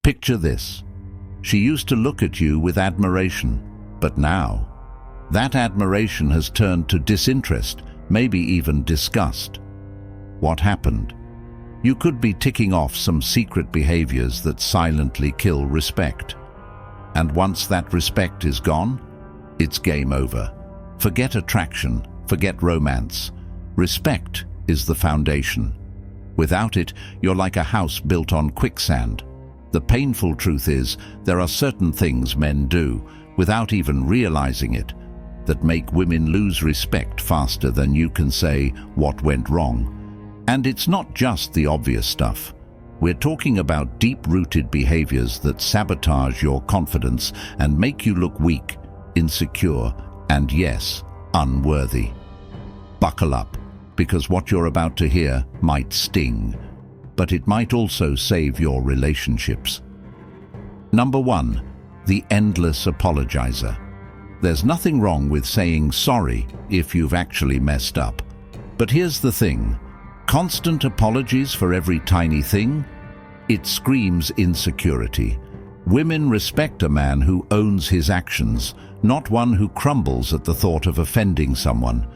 Picture this. She used to look at you with admiration, but now, that admiration has turned to disinterest, maybe even disgust. What happened? You could be ticking off some secret behaviors that silently kill respect. And once that respect is gone, it's game over. Forget attraction, forget romance. Respect is the foundation. Without it, you're like a house built on quicksand. The painful truth is, there are certain things men do, without even realizing it, that make women lose respect faster than you can say what went wrong. And it's not just the obvious stuff. We're talking about deep-rooted behaviors that sabotage your confidence and make you look weak, insecure, and yes, unworthy. Buckle up, because what you're about to hear might sting, but it might also save your relationships. Number 1, the endless apologizer. There's nothing wrong with saying sorry if you've actually messed up. But here's the thing. Constant apologies for every tiny thing? It screams insecurity. Women respect a man who owns his actions, not one who crumbles at the thought of offending someone.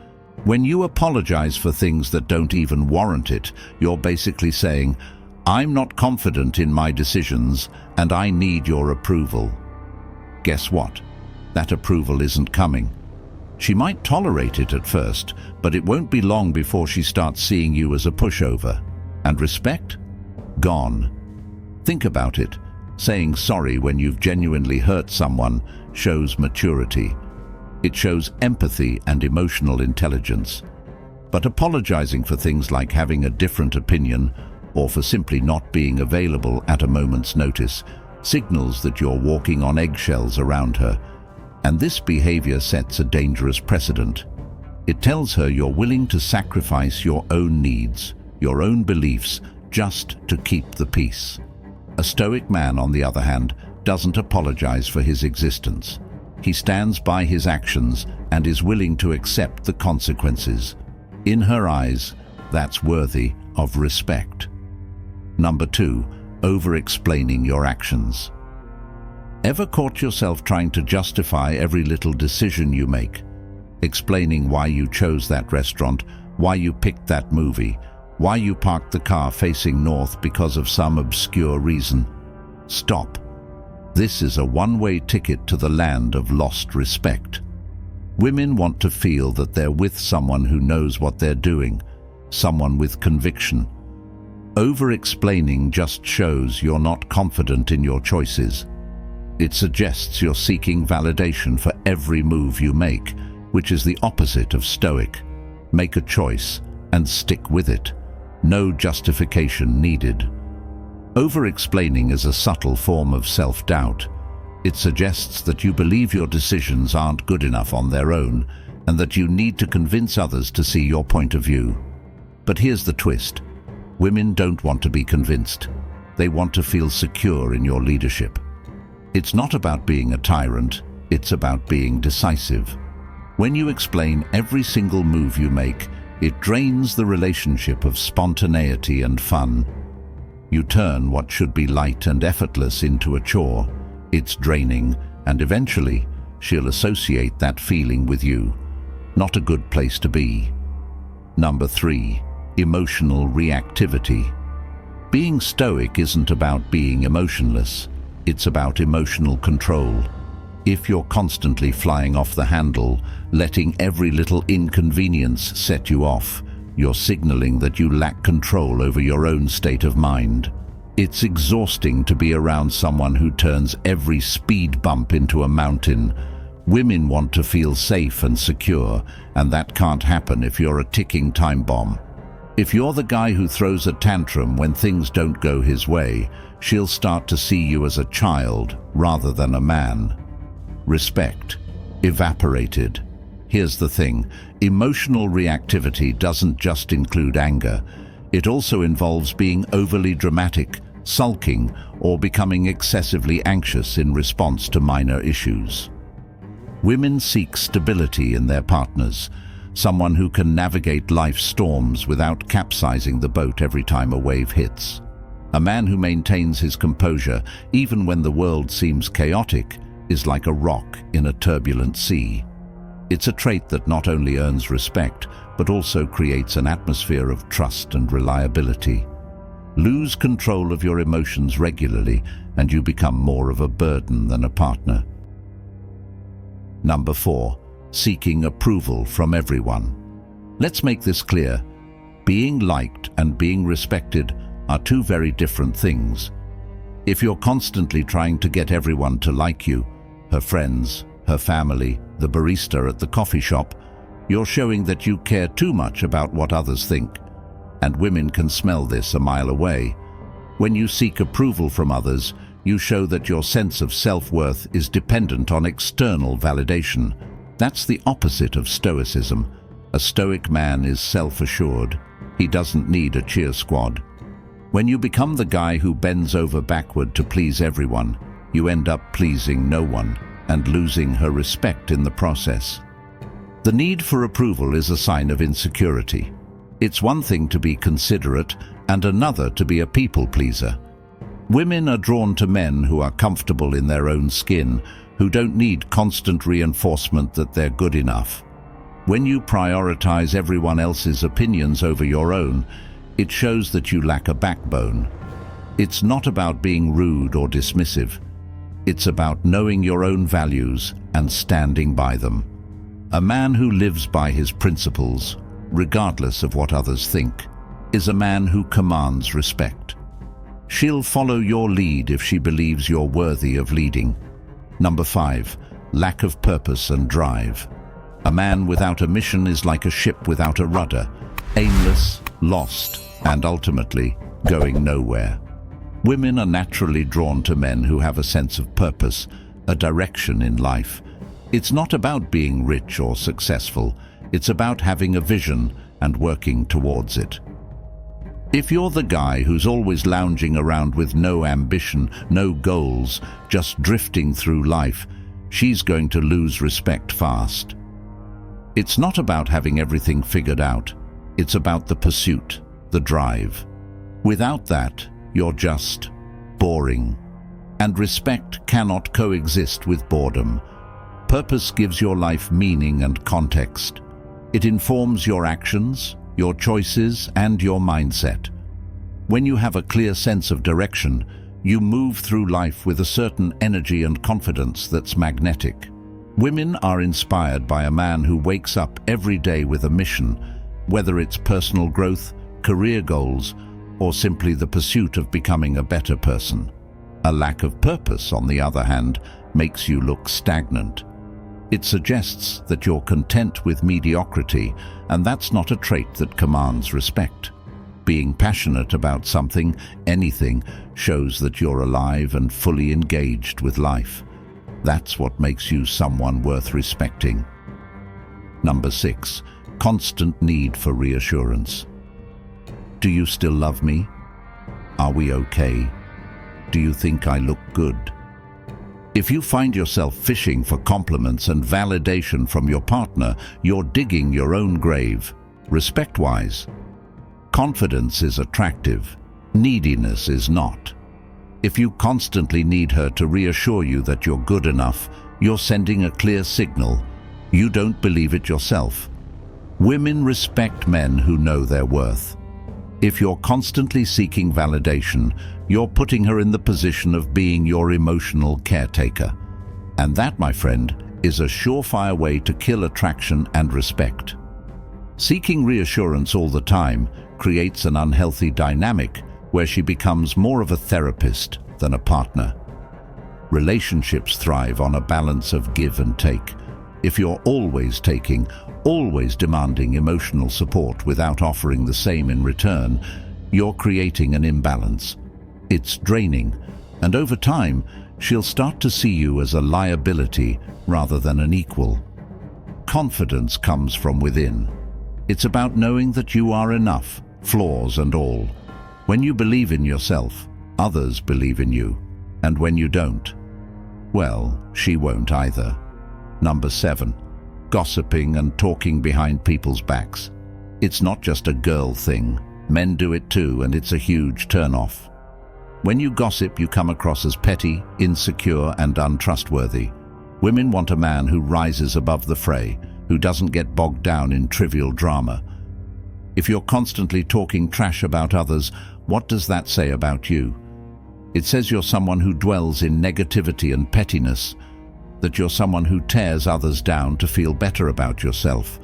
When you apologize for things that don't even warrant it, you're basically saying, "I'm not confident in my decisions and I need your approval." Guess what? That approval isn't coming. She might tolerate it at first, but it won't be long before she starts seeing you as a pushover. And respect? Gone. Think about it. Saying sorry when you've genuinely hurt someone shows maturity. It shows empathy and emotional intelligence. But apologizing for things like having a different opinion or for simply not being available at a moment's notice signals that you're walking on eggshells around her. And this behavior sets a dangerous precedent. It tells her you're willing to sacrifice your own needs, your own beliefs, just to keep the peace. A stoic man, on the other hand, doesn't apologize for his existence. He stands by his actions and is willing to accept the consequences. In her eyes, that's worthy of respect. Number 2, over-explaining your actions. Ever caught yourself trying to justify every little decision you make? Explaining why you chose that restaurant, why you picked that movie, why you parked the car facing north because of some obscure reason. Stop. This is a one-way ticket to the land of lost respect. Women want to feel that they're with someone who knows what they're doing, someone with conviction. Over-explaining just shows you're not confident in your choices. It suggests you're seeking validation for every move you make, which is the opposite of stoic. Make a choice and stick with it. No justification needed. Over-explaining is a subtle form of self-doubt. It suggests that you believe your decisions aren't good enough on their own and that you need to convince others to see your point of view. But here's the twist. Women don't want to be convinced. They want to feel secure in your leadership. It's not about being a tyrant, it's about being decisive. When you explain every single move you make, it drains the relationship of spontaneity and fun. You turn what should be light and effortless into a chore. It's draining, and eventually, she'll associate that feeling with you. Not a good place to be. Number 3, emotional reactivity. Being stoic isn't about being emotionless. It's about emotional control. If you're constantly flying off the handle, letting every little inconvenience set you off, you're signaling that you lack control over your own state of mind. It's exhausting to be around someone who turns every speed bump into a mountain. Women want to feel safe and secure, and that can't happen if you're a ticking time bomb. If you're the guy who throws a tantrum when things don't go his way, she'll start to see you as a child rather than a man. Respect. Evaporated. Here's the thing. Emotional reactivity doesn't just include anger. It also involves being overly dramatic, sulking, or becoming excessively anxious in response to minor issues. Women seek stability in their partners, someone who can navigate life's storms without capsizing the boat every time a wave hits. A man who maintains his composure, even when the world seems chaotic, is like a rock in a turbulent sea. It's a trait that not only earns respect, but also creates an atmosphere of trust and reliability. Lose control of your emotions regularly, and you become more of a burden than a partner. Number 4. Seeking approval from everyone. Let's make this clear. Being liked and being respected are two very different things. If you're constantly trying to get everyone to like you, her friends, her family, the barista at the coffee shop, you're showing that you care too much about what others think. And women can smell this a mile away. When you seek approval from others, you show that your sense of self-worth is dependent on external validation. That's the opposite of Stoicism. A Stoic man is self-assured. He doesn't need a cheer squad. When you become the guy who bends over backward to please everyone, you end up pleasing no one and losing her respect in the process. The need for approval is a sign of insecurity. It's one thing to be considerate and another to be a people pleaser. Women are drawn to men who are comfortable in their own skin, who don't need constant reinforcement that they're good enough. When you prioritize everyone else's opinions over your own, it shows that you lack a backbone. It's not about being rude or dismissive. It's about knowing your own values and standing by them. A man who lives by his principles, regardless of what others think, is a man who commands respect. She'll follow your lead if she believes you're worthy of leading. Number 5. Lack of purpose and drive. A man without a mission is like a ship without a rudder, aimless, lost, and ultimately going nowhere. Women are naturally drawn to men who have a sense of purpose, a direction in life. It's not about being rich or successful. It's about having a vision and working towards it. If you're the guy who's always lounging around with no ambition, no goals, just drifting through life, she's going to lose respect fast. It's not about having everything figured out. It's about the pursuit, the drive. Without that, you're just boring. And respect cannot coexist with boredom. Purpose gives your life meaning and context. It informs your actions, your choices, and your mindset. When you have a clear sense of direction, you move through life with a certain energy and confidence that's magnetic. Women are inspired by a man who wakes up every day with a mission, whether it's personal growth, career goals, or simply the pursuit of becoming a better person. A lack of purpose, on the other hand, makes you look stagnant. It suggests that you're content with mediocrity, and that's not a trait that commands respect. Being passionate about something, anything, shows that you're alive and fully engaged with life. That's what makes you someone worth respecting. Number 6. Constant need for reassurance. Do you still love me? Are we okay? Do you think I look good? If you find yourself fishing for compliments and validation from your partner, you're digging your own grave, respect-wise. Confidence is attractive. Neediness is not. If you constantly need her to reassure you that you're good enough, you're sending a clear signal. You don't believe it yourself. Women respect men who know their worth. If you're constantly seeking validation, you're putting her in the position of being your emotional caretaker. And that, my friend, is a surefire way to kill attraction and respect. Seeking reassurance all the time creates an unhealthy dynamic where she becomes more of a therapist than a partner. Relationships thrive on a balance of give and take. If you're always taking, always demanding emotional support without offering the same in return, you're creating an imbalance. It's draining, and over time, she'll start to see you as a liability rather than an equal. Confidence comes from within. It's about knowing that you are enough, flaws and all. When you believe in yourself, others believe in you. And when you don't, well, she won't either. Number 7. Gossiping and talking behind people's backs. It's not just a girl thing. Men do it too, and it's a huge turn-off. When you gossip, you come across as petty, insecure, and untrustworthy. Women want a man who rises above the fray, who doesn't get bogged down in trivial drama. If you're constantly talking trash about others, what does that say about you? It says you're someone who dwells in negativity and pettiness, that you're someone who tears others down to feel better about yourself.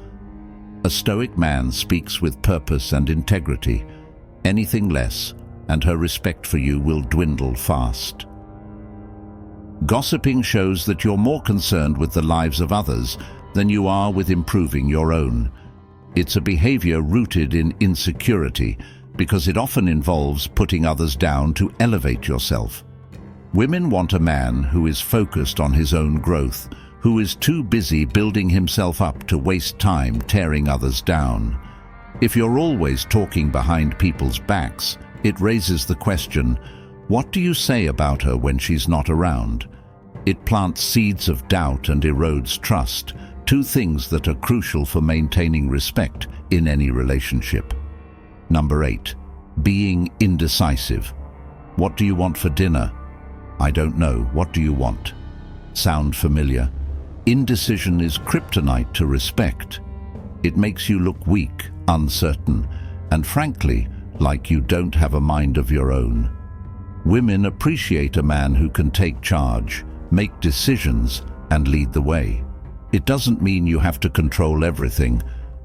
A stoic man speaks with purpose and integrity. Anything less, and her respect for you will dwindle fast. Gossiping shows that you're more concerned with the lives of others than you are with improving your own. It's a behavior rooted in insecurity because it often involves putting others down to elevate yourself. Women want a man who is focused on his own growth, who is too busy building himself up to waste time tearing others down. If you're always talking behind people's backs, it raises the question, what do you say about her when she's not around? It plants seeds of doubt and erodes trust, two things that are crucial for maintaining respect in any relationship. Number 8, being indecisive. What do you want for dinner? I don't know. What do you want? Sound familiar? Indecision is kryptonite to respect. It makes you look weak, uncertain, and frankly, like you don't have a mind of your own. Women appreciate a man who can take charge, make decisions, and lead the way. It doesn't mean you have to control everything,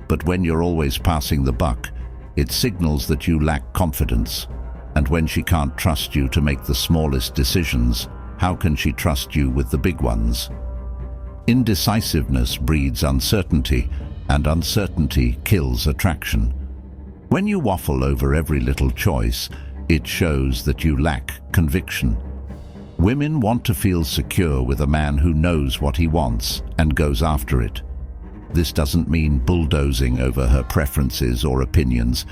but when you're always passing the buck, it signals that you lack confidence. And when she can't trust you to make the smallest decisions, how can she trust you with the big ones? Indecisiveness breeds uncertainty, and uncertainty kills attraction. When you waffle over every little choice, it shows that you lack conviction. Women want to feel secure with a man who knows what he wants and goes after it. This doesn't mean bulldozing over her preferences or opinions.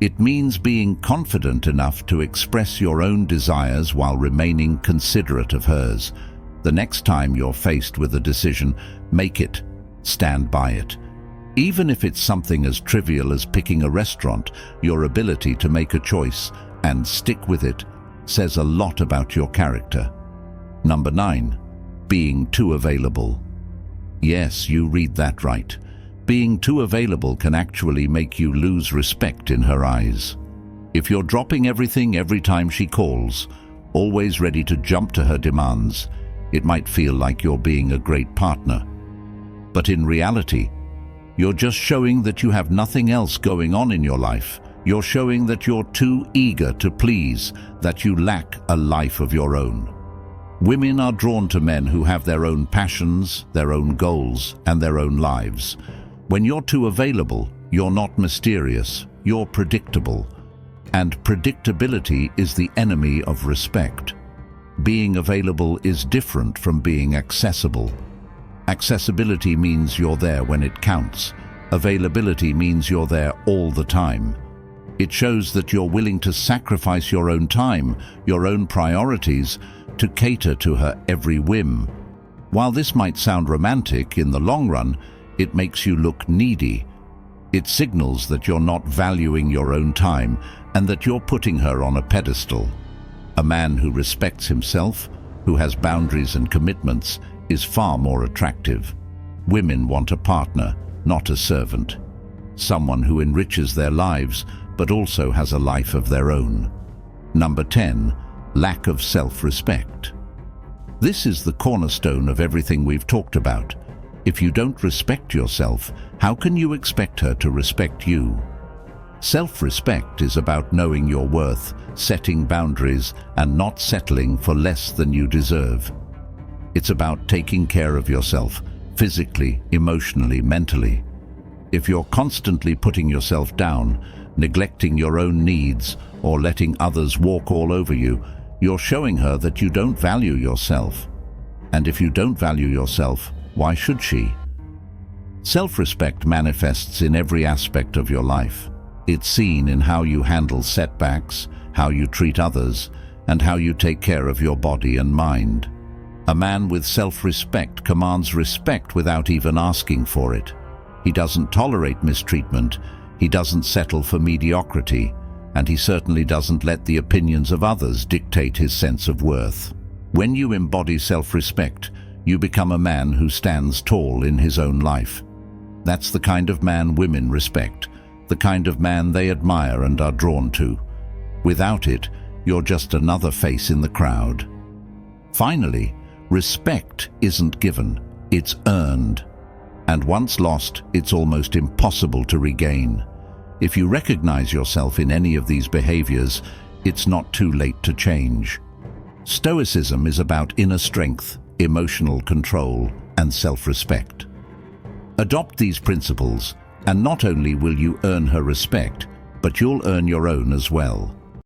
It means being confident enough to express your own desires while remaining considerate of hers. The next time you're faced with a decision, make it. Stand by it. Even if it's something as trivial as picking a restaurant, your ability to make a choice and stick with it says a lot about your character. Number 9, being too available. Yes, you read that right. Being too available can actually make you lose respect in her eyes. If you're dropping everything every time she calls, always ready to jump to her demands, it might feel like you're being a great partner. But in reality, you're just showing that you have nothing else going on in your life. You're showing that you're too eager to please, that you lack a life of your own. Women are drawn to men who have their own passions, their own goals, and their own lives. When you're too available, you're not mysterious, you're predictable. And predictability is the enemy of respect. Being available is different from being accessible. Accessibility means you're there when it counts. Availability means you're there all the time. It shows that you're willing to sacrifice your own time, your own priorities, to cater to her every whim. While this might sound romantic, in the long run, it makes you look needy. It signals that you're not valuing your own time and that you're putting her on a pedestal. A man who respects himself, who has boundaries and commitments, is far more attractive. Women want a partner, not a servant. Someone who enriches their lives, but also has a life of their own. Number 10, lack of self-respect. This is the cornerstone of everything we've talked about. If you don't respect yourself, how can you expect her to respect you? Self-respect is about knowing your worth, setting boundaries, and not settling for less than you deserve. It's about taking care of yourself, physically, emotionally, mentally. If you're constantly putting yourself down, neglecting your own needs, or letting others walk all over you, you're showing her that you don't value yourself. And if you don't value yourself, why should she? Self-respect manifests in every aspect of your life. It's seen in how you handle setbacks, how you treat others, and how you take care of your body and mind. A man with self-respect commands respect without even asking for it. He doesn't tolerate mistreatment, he doesn't settle for mediocrity, and he certainly doesn't let the opinions of others dictate his sense of worth. When you embody self-respect, you become a man who stands tall in his own life. That's the kind of man women respect, the kind of man they admire and are drawn to. Without it, you're just another face in the crowd. Finally, respect isn't given, it's earned. And once lost, it's almost impossible to regain. If you recognize yourself in any of these behaviors, it's not too late to change. Stoicism is about inner strength, emotional control, and self-respect. Adopt these principles, and not only will you earn her respect, but you'll earn your own as well.